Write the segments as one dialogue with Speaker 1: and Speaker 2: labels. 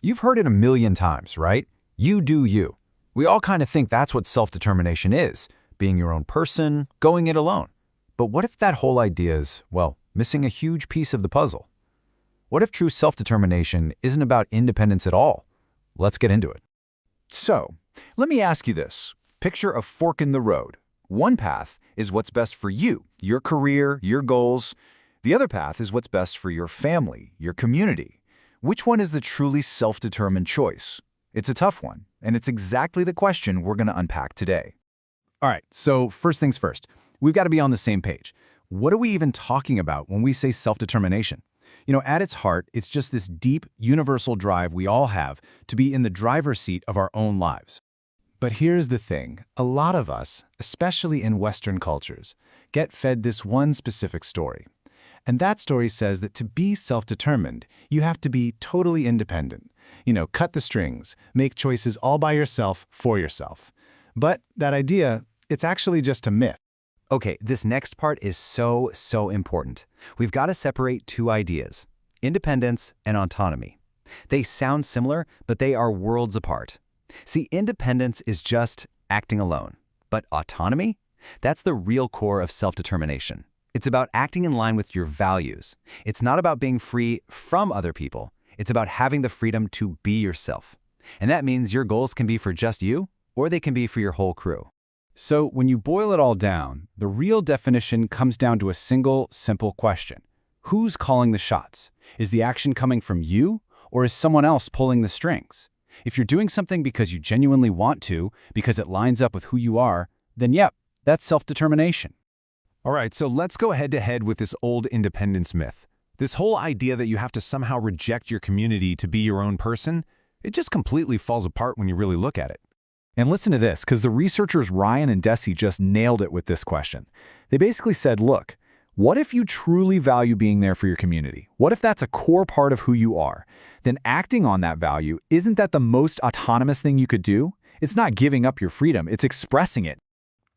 Speaker 1: You've heard it a million times, right? You do you. We all kind of think that's what self-determination is, being your own person, going it alone. But what if that whole idea is, well, missing a huge piece of the puzzle? What if true self-determination isn't about independence at all? Let's get into it.
Speaker 2: So, let me ask you this. Picture a fork in the road. One path is what's best for you, your career, your goals. The other path is what's best for your family, your community. Which one is the truly self-determined choice? It's a tough one, and it's exactly the question we're going to unpack today.
Speaker 1: All right, so first things first, we've got to be on the same page. What are we even talking about when we say self-determination? At its heart, it's just this deep, universal drive we all have to be in the driver's seat of our own lives. But here's the thing. A lot of us, especially in Western cultures, get fed this one specific story. And that story says that to be self-determined, you have to be totally independent. Cut the strings, make choices all by yourself for yourself. But that idea, it's actually just a myth.
Speaker 3: Okay, this next part is so important. We've got to separate two ideas, independence and autonomy. They sound similar, but they are worlds apart. See, independence is just acting alone, but autonomy? That's the real core of self-determination. It's about acting in line with your values. It's not about being free from other people. It's about having the freedom to be yourself. And that means your goals can be for just you, or they can be for your whole crew.
Speaker 1: So when you boil it all down, the real definition comes down to a single, simple question. Who's calling the shots? Is the action coming from you, or is someone else pulling the strings? If you're doing something because you genuinely want to, because it lines up with who you are, then yep, that's self-determination.
Speaker 4: All right, so let's go head-to-head with this old independence myth. This whole idea that you have to somehow reject your community to be your own person, it just completely falls apart when you really look at it.
Speaker 1: And listen to this, because the researchers Ryan and Desi just nailed it with this question. They basically said, look, what if you truly value being there for your community? What if that's a core part of who you are? Then acting on that value, isn't that the most autonomous thing you could do? It's not giving up your freedom, it's expressing it.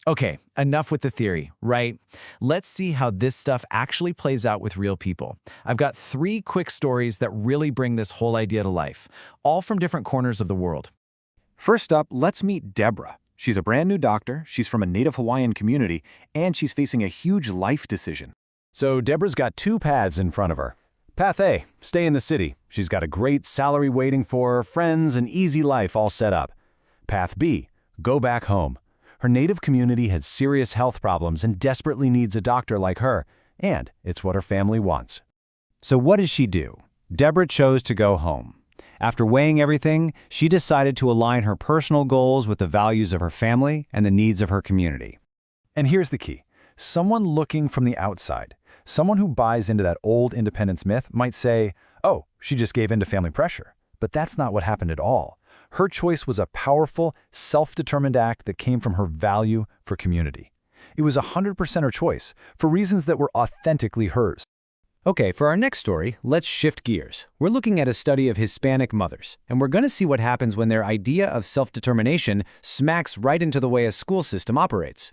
Speaker 1: Okay, enough with the theory, right? Let's see how this stuff actually plays out with real people. I've got 3 quick stories that really bring this whole idea to life, all from different corners of the world. First up, let's meet Deborah. She's a brand new doctor, she's from a native Hawaiian community, and she's facing a huge life decision. So Deborah's got 2 paths in front of her. Path A, stay in the city. She's got a great salary waiting for her, friends, an easy life all set up. Path B, go back home. Her native community has serious health problems and desperately needs a doctor like her, and it's what her family wants. So what does she do? Deborah chose to go home. After weighing everything, she decided to align her personal goals with the values of her family and the needs of her community. And here's the key. Someone looking from the outside, someone who buys into that old independence myth might say, oh, she just gave in to family pressure. But that's not what happened at all. Her choice was a powerful, self-determined act that came from her value for community. It was 100% her choice, for reasons that were authentically hers. Okay, for our next story, let's shift gears. We're looking at a study of Hispanic mothers, and we're going to see what happens when their idea of self-determination smacks right into the way a school system operates.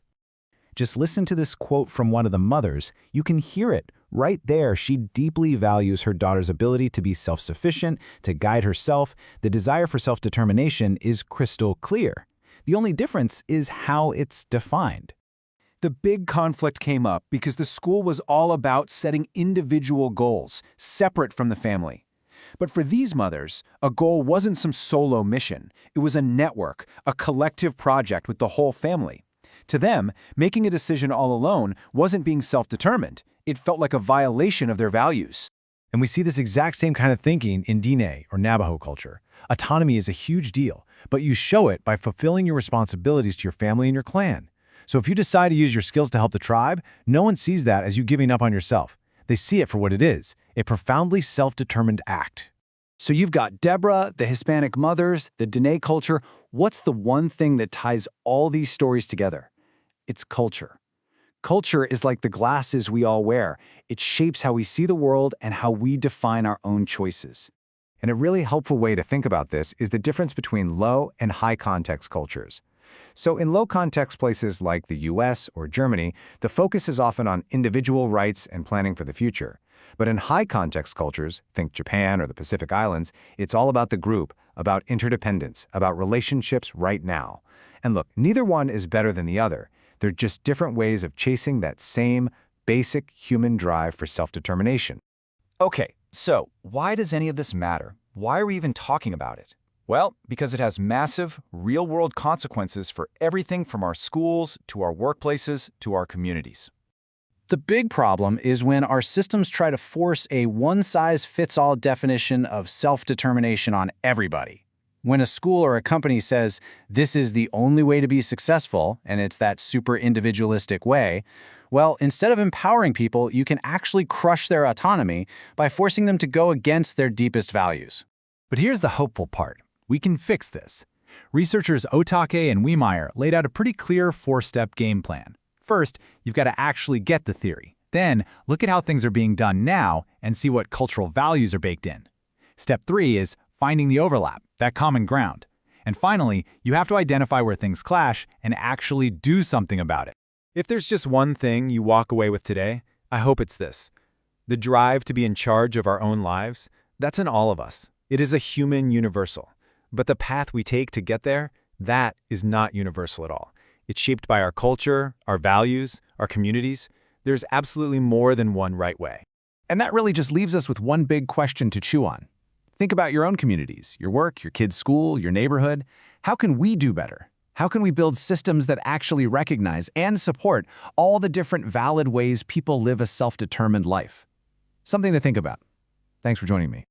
Speaker 1: Just listen to this quote from one of the mothers. You can hear it right there. She deeply values her daughter's ability to be self-sufficient, to guide herself. The desire for self-determination is crystal clear. The only difference is how it's defined. The big conflict came up because the school was all about setting individual goals, separate from the family. But for these mothers, a goal wasn't some solo mission. It was a network, a collective project with the whole family. To them, making a decision all alone wasn't being self-determined. It felt like a violation of their values. And we see this exact same kind of thinking in Diné or Navajo culture. Autonomy is a huge deal, but you show it by fulfilling your responsibilities to your family and your clan. So if you decide to use your skills to help the tribe, no one sees that as you giving up on yourself. They see it for what it is, a profoundly self-determined act. So you've got Deborah, the Hispanic mothers, the Diné culture. What's the one thing that ties all these stories together? It's culture. Culture is like the glasses we all wear. It shapes how we see the world and how we define our own choices. And a really helpful way to think about this is the difference between low and high context cultures. So in low context places like the US or Germany, the focus is often on individual rights and planning for the future.
Speaker 2: But in high-context cultures, think Japan or the Pacific Islands, it's all about the group, about interdependence, about relationships right now. And look, neither one is better than the other. They're just different ways of chasing that same basic human drive for self-determination.
Speaker 5: Okay, so why does any of this matter? Why are we even talking about it? Well, because it has massive, real-world consequences for everything from our schools to our workplaces to our communities.
Speaker 1: The big problem is when our systems try to force a one-size-fits-all definition of self-determination on everybody. When a school or a company says, this is the only way to be successful, and it's that super individualistic way, well, instead of empowering people, you can actually crush their autonomy by forcing them to go against their deepest values.
Speaker 6: But here's the hopeful part. We can fix this. Researchers Otake and Wiemeyer laid out a pretty clear 4-step game plan. First, you've got to actually get the theory. Then, look at how things are being done now and see what cultural values are baked in. Step 3 is finding the overlap, that common ground. And finally, you have to identify where things clash and actually do something about it.
Speaker 7: If there's just one thing you walk away with today, I hope it's this. The drive to be in charge of our own lives, that's in all of us. It is a human universal. But the path we take to get there, that is not universal at all. It's shaped by our culture, our values, our communities. There's absolutely more than one right way.
Speaker 1: And that really just leaves us with one big question to chew on. Think about your own communities, your work, your kids' school, your neighborhood. How can we do better? How can we build systems that actually recognize and support all the different valid ways people live a self-determined life? Something to think about. Thanks for joining me.